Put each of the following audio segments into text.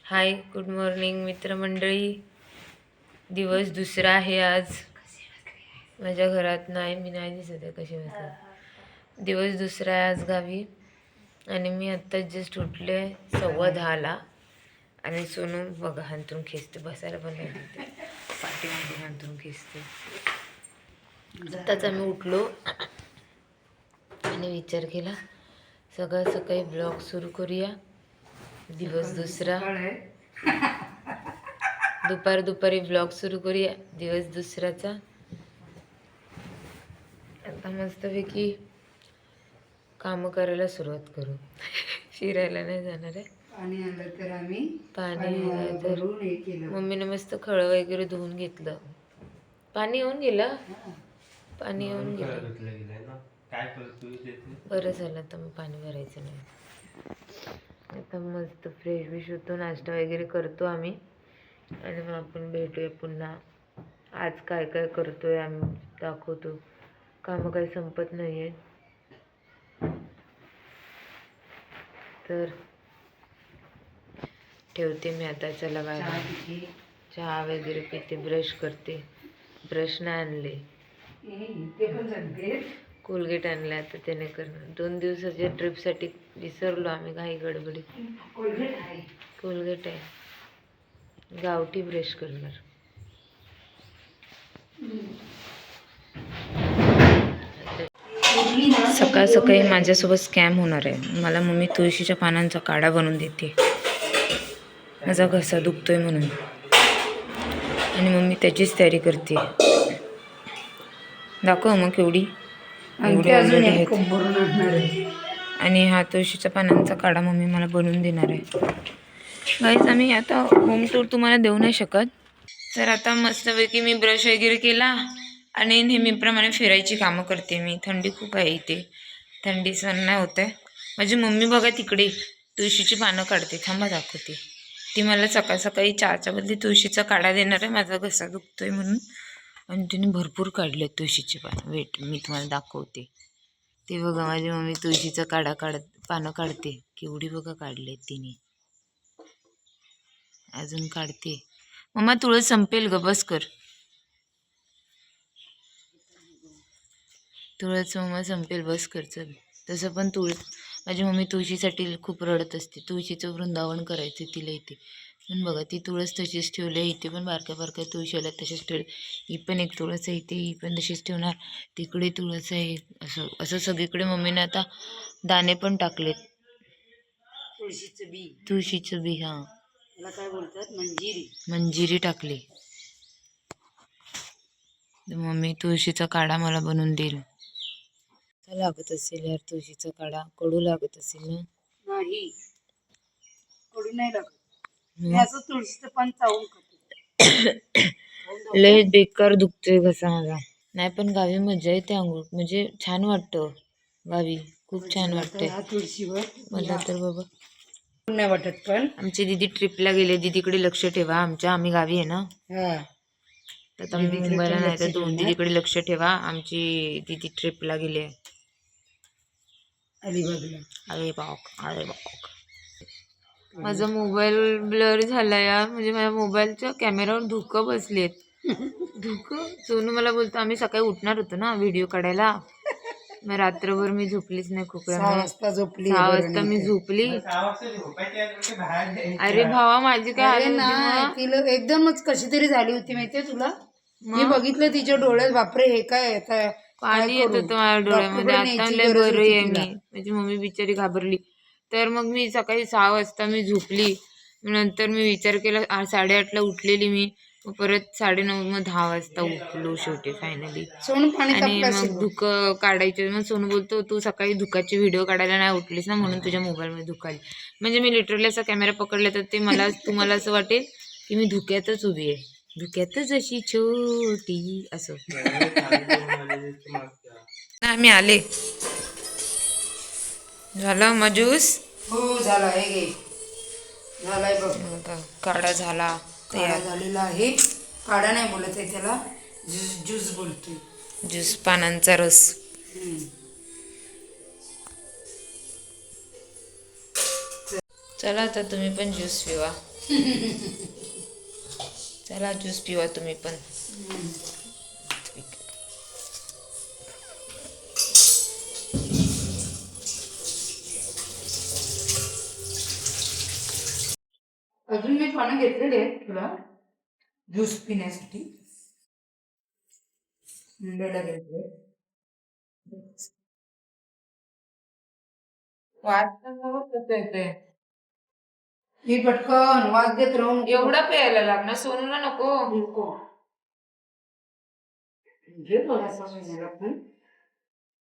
हाय, good morning मित्रमंडळी. दिवस दुसरा आहे आज. माझ्या घरात नाही, मी नाही दिसत आहे कशी वाजतात. दिवस दुसरा आहे आज गावी. आणि मी आत्ता जस्ट उठले 10:15 आणि सोनू बघा हांतरून खेचते, बसायला पण नाही देते, पाठीमध्ये हांतरून खेचते. आत्ताच आम्ही उठलो आणि विचार केला सकाळ सकाळी ब्लॉग सुरू करूया. दिवस दुसरा, दुपारी ब्लॉग सुरू करूया दिवस दुसऱ्याचा. आता मस्तपैकी काम करायला सुरुवात करू. फिरायला नाही जाणार आहे. पाणी आलं तर आम्ही पाणी आलं तर मम्मीने मस्त खळं वगैरे धुवून घेतलं. पाणी येऊन गेलं, पाणी येऊन गेलं. बरं झालं, आता मग पाणी भरायचं नाही. आता मस्त फ्रेश बिश होतो, नाश्ता वगैरे करतो आम्ही आणि मग आपण भेटूया पुन्हा. आज काय काय करतोय आम्ही दाखवतो. कामं काही संपत नाही आहे. तर ठेवते मी आता. चला बाय. चहा वगैरे पिते, ब्रश करते. ब्रश नाही आणले, कोलगेट आणले, आता त्याने करणार. 2 दिवसाच्या ट्रिपसाठी विसरलो आम्ही काही गडबडीत. कोलगेट आहे, गावठी ब्रश करणार. सकाळ सकाळी माझ्यासोबत स्कॅम होणार आहे. मला मम्मी तुळशीच्या पानांचा काढा बनवून देते, माझा घसा दुखतोय म्हणून, आणि मम्मी त्याचीच तयारी करते. दाखव मग केवढी आहेत. आणि हा तुळशीच्या पानांचा काढा मम्मी मला बनवून देणार आहे. गाईज, आम्ही आता होम टूर तुम्हाला देऊ नाही शकत. तर आता मस्तपैकी मी ब्रश वगैरे केला आणि नेहमीप्रमाणे फिरायची कामं करते मी. थंडी खूप आहे इथे, थंडी सहन नाही होत आहे. माझी मम्मी बघा तिकडे तुळशीची पानं काढते, थांबा दाखवते. ती मला सकाळ सकाळी चहाच्या बदली तुळशीचा काढा देणार आहे, माझा घसा दुखतोय म्हणून. आणि तिने भरपूर काढले तुळशीचे पानं. वेट, मी तुम्हाला दाखवते. ते बघा माझी मम्मी तुळशीचा पानं काढते. केवढी बघा काढले तिने, अजून काढते. मम्मा तुळस संपेल ग, बस कर. तुळस मम्मा संपेल, बस कर चल. तसं पण माझी मम्मी तुळशीसाठी खूप रडत असते. तुळशीचं वृंदावन करायचं तिला इथे. पण बघा ती तुळस तशीच ठेवली. इथे पण बारक्या बारक्या तुळशी आल्या तशीच ठेवली. ही पण एक तुळस आहे इथे, ही पण तशीच ठेवणार. तिकडे तुळस आहे. असं असं सगळीकडे मम्मीने आता दाणे पण टाकलेत. तुळशीचं बी हां, त्याला काय बोलतात, मंजिरी टाकली. मम्मी तुळशीचा काढा मला बनवून देईल. लागत असेल यार तुळशीचा काढा, कडू लागत असेल ना? नाही, कडू नाही लागत. मी असं तुळशीचं पान चावून लय बेकार दुखतोय घसा माझा. नाही पण गावी मजा येते, अंघोळ म्हणजे छान वाटतं गावी, खूप छान वाटते तुळशीवर. मला तर बाबा नाही वाटत. पण आमची दीदी ट्रिपला गेले, दीदीकडे लक्ष ठेवा. आम्ही गावी आहे ना, तर आम्ही मुंबईला नाही, तर दीदीकडे लक्ष ठेवा. आमची दीदी ट्रिपला गेले अलिबाग. माझा मोबाईल ब्लर झाला या, म्हणजे माझ्या मोबाईलच्या कॅमेऱ्यावर धुकं बसलेत. धुकं. सोनू मला बोलतो, आम्ही सकाळी उठणार होतो ना व्हिडिओ काढायला, मग रात्रभर मी झोपलीच नाही. खूप 6 वाजता झोपली. 6 वाजता मी झोपली. अरे भावा, माझी काय तिला एकदमच कशी तरी झाली होती माहितीये तुला. मी बघितलं तिच्या डोळ्यात, बापरे हे काय आता, पाणी येत होतं माझ्या डोळ्यामध्ये. आता लय बरं आहे मी. माझी मम्मी बिचारी घाबरली. तर मग मी सकाळी 6 वाजता मी झोपली. नंतर मी विचार केला, 8:30ला उठलेली मी. मग परत 9:30, मग 10 वाजता उठलो शेवटी फायनली. आणि मग धुकं काढायचे. मग सोनू बोलतो, तू सकाळी धुकाची व्हिडिओ काढायला नाही उठलीस ना, म्हणून तुझ्या मोबाईलमध्ये धुकाली. म्हणजे मी लिटरली असा कॅमेरा पकडला तर ते तुम्हाला असं वाटेल की मी धुक्यातच उभी आहे, धुक्यातच अशी छोटी असं. मी आले. झालं मग ज्यूस? हो झाला. हे घे, झालाय बघ. काढा झाला तयार झालेला आहे. काढा नाही बोलत आहे त्याला, ज्यूस बोलतोय. ज्यूस, पानांचा रस. चला आता तुम्ही पण ज्यूस पिवा. चला ज्यूस पिवा तुम्ही पण. अजून मी पानं घेतलेले आहेत तुला ज्यूस पिण्यासाठी. मुंडेला घेतले. मी पटकन वाज देत राहून एवढा प्यायला लागणार सोनूला नको. घे थोडासा महिन्याला पण.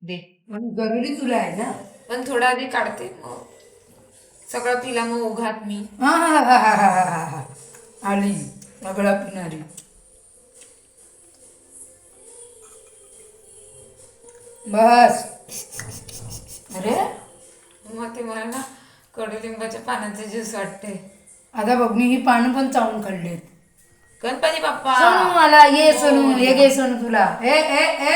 दे पण जरुरी तुला आहे ना. पण थोडा आधी काढते मग सगळं पिला मग उघात मी. हा हा हा हा हा हा हा आली सगळा पिणारी. बस. अरे मग ते मला ना कडुलिंबाच्या पानाचे ज्यूस वाटते. आता बघ मी ही पानं पण चावून काढलीत. गणपती बाप्पा सोनू मला ये सोनू हे घे सोनू तुला. ए ए ए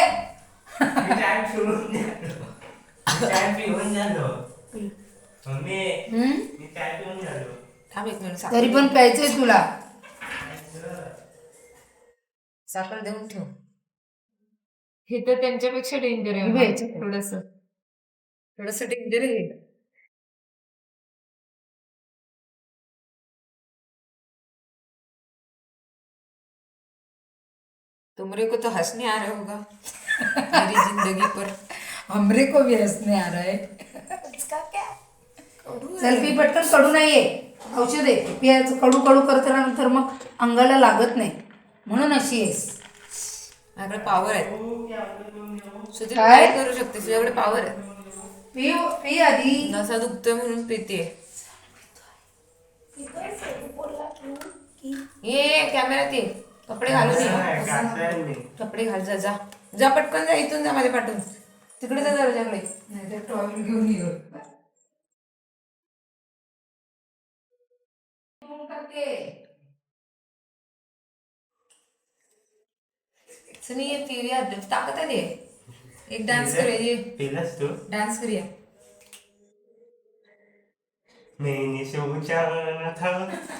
थांब एक मिनिट तरी पण प्यायचंय तुला. साखर देऊन ठेव. हे तर त्यांच्यापेक्षा डेंजर आहे. घ्यायचं थोडस डेंजर आहे. तुमरे को तो हंसने आ रहा होगा मेरी जिंदगी पर. हमरे को भी हंसने आ रहा है. चल पी पटकन. कडू नाहीये औषध आहे पियाचं. कडू कडू करताना नंतर मग अंगाला लागत नाही म्हणून अशी आहेस. माझ्याकडे पॉवर आहे. सुधीर काय? काय करू शकते तुझ्याकडे पॉवर आहे. पी पी आधी. नसा दुखतोय म्हणून पिते. ये कॅमेरात ये. कपडे घालून ये. कपडे घाल. जा जा जा पटकन जा. इथून जा माझ्या पाठवून. तिकडे जा दरवाजाकडे. नाही तर टॉवेल घेऊन ये. सुनी ये फिर ताकत आहे. एक डान्स करूया. ये पिलास तू डान्स करूया. मैंने सोचा न था.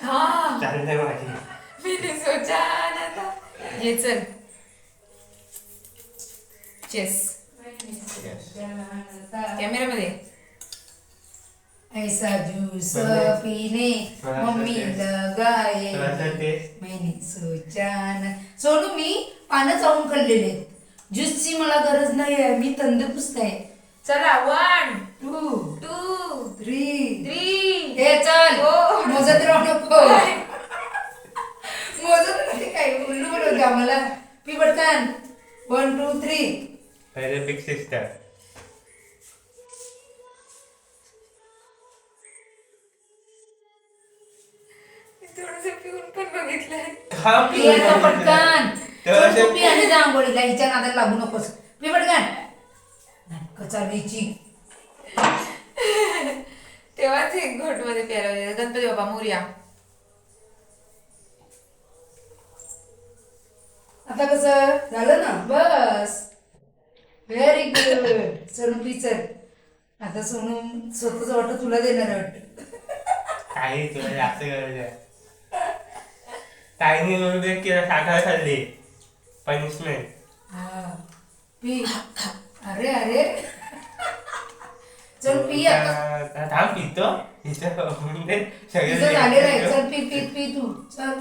हा चाललंय माझी. मैंने सोचा न था. ये चल चेस कॅमेरामध्ये. ऐसा ज्यूस पीने मम्मी लगाए मैंने सोचा न. सोनू मी पानं चावून काढलेले आहेत. ज्यूसची मला गरज नाही आहे. मी तंदुरुस्त आहे. चला 1 2 2 3 3. हे चल हो. मोजत राहू नको. मोजत नाही काय उल्लू बोलत का मला. पी पटकन. 1 2 3. पहिले बिग सिस्टर. थोडस पिऊन पण बघितलंय. पी आता पटकन. चल तू पी आणि जा आंघोळीला. हिच्या नादाला लागू नकोस. पी पटकन. कचालीची तेव्हाच एक घोट मध्ये प्यायला पाहिजे. गणपती बाप्पा मोरया. आता कसं झालं ना. बस व्हेरी गुड. सोनू पी चल. आता सोनू स्वतःच वाटत तुला देणार आहे वाटत. काही तुला जास्त गरज आहे. ताईने म्हणून केला साखर खाल्ली. पनिशमेंट. हा पी. अरे अरे चल पी आता. थांब पितो. तिचं झालेलं आहे. चल पी पी पी तू चल.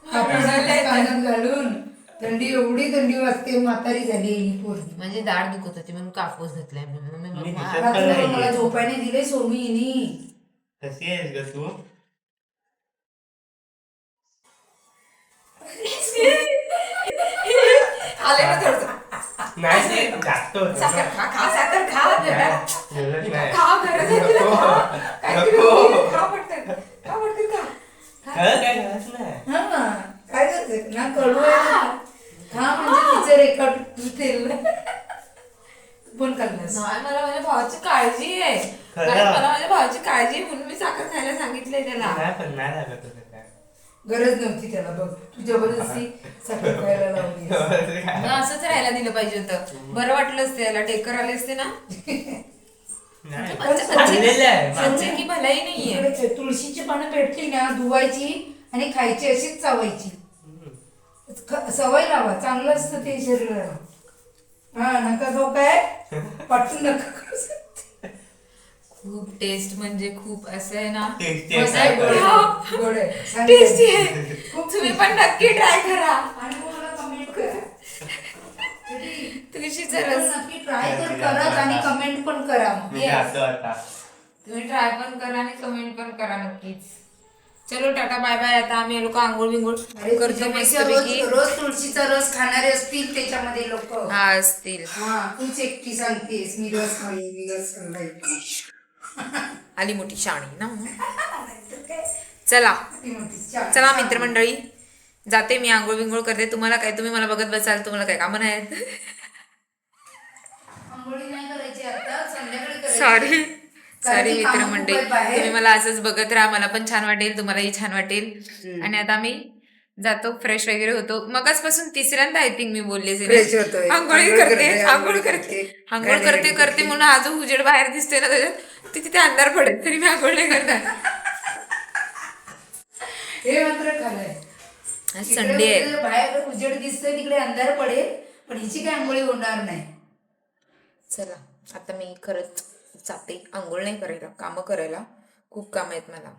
आपण कानात घालून. थंडी एवढी थंडी वाजते. म्हातारी झाली ही पोरगी. म्हणजे दाढ दुखत होती म्हणून कापूस घातलाय. मी रात्री मला झोपायने दिले सोमी हिनी. कशी आहेस ग तू. आले ना थोडस. नाही ते जास्त होतं. साखर खा खा. साखर खा बेटा. जेवलंच नाही. खा गरज आहे तुला. खा. काहीतरी होईल. खा पटकन. खा पटकन खा. खरं काय गरज नाही. हा काय करते ना. कडू आहे. हा म्हणजे तिचं रेकॉर्ड तेल पण करणार. नाही मला माझ्या भावाची काळजी आहे. खरं? कारण मला माझ्या भावाची काळजी आहे म्हणून मी साखर खायला सांगितलंय त्याला. नाही पण नाही लागत होतं काय. गरज नव्हती त्याला. बघ तू जबरदस्ती साखर खायला लावली. मग असंच राहायला दिलं पाहिजे होतं. बरं वाटलं असतं त्याला. टेकर आले असते ना. नाही. पण खाल्लेलं आहे. माझं की भलाई नाहीये. इकडे तुळशीची पानं भेटली ना धुवायची आणि खायची अशीच चावायची. सवय लावा चांगलं असतं ते शरीराला. हा नका खाऊ काय पाठवून नका खाऊ. खूप टेस्ट म्हणजे खूप असं आहे ना, Tasty आहे. मस्त आहे, गोड आहे, गोड आहे. सांगते. टेस्टी आहे. तुम्ही पण नक्की ट्राय करा. आणि मग मला कमेंट करा. तुळशीचा रस नक्की ट्राय तर कराच आणि कमेंट पण करा मग. मी जातो आता. तुम्ही ट्राय पण करा आणि कमेंट पण करा नक्कीच. चलो टाटा बाय बाय. आता आम्ही लोक आंघोळ बिंघोळ अरे करतो तुझ्यापेक्षा मस्तपैकी. रोज तुळशीचा रस खाणारे असतील त्याच्यामध्ये लोक. हा असतील. हा तूच एकटी सांगतेस मी रस खाई मी रस खाल्लाय. आली मोठी शाणी ना. चला चला मित्रमंडळी, जाते मी आंघोळ बिंघोळ करते. तुम्हाला काय, तुम्ही मला बघत बसाल, तुम्हाला काय कामं नाहीत. आंघोळी नाही करायची आता संध्याकाळी करायची. सॉरी कारण सॉरी की कामं मित्रमंडळी, खूप आहेत बाहेर. तुम्ही मला असंच बघत राहा, मला पण छान वाटेल, तुम्हालाही छान वाटेल. आणि आता मी जातो, फ्रेश वगैरे होतो. मगाचपासून तिसऱ्यांदा आय थिंक मी बोलले Fresh होतोय. आंघोळी करते करते म्हणून हा जो उजेड बाहेर दिसतोय ना त्याच्यात, तिथे अंधार पडेल तरी मी आंघोळ नाही करणार. हे मात्र खरंय. आज संडे आहे. इकडे बाहेर उजेड दिसतोय तिकडे अंधार पडेल पण हिची काय आंघोळी होणार नाही. चला आता मी खरंच जाते, आंघोळ नाही करायला, कामं करायला खूप काम आहेत मला.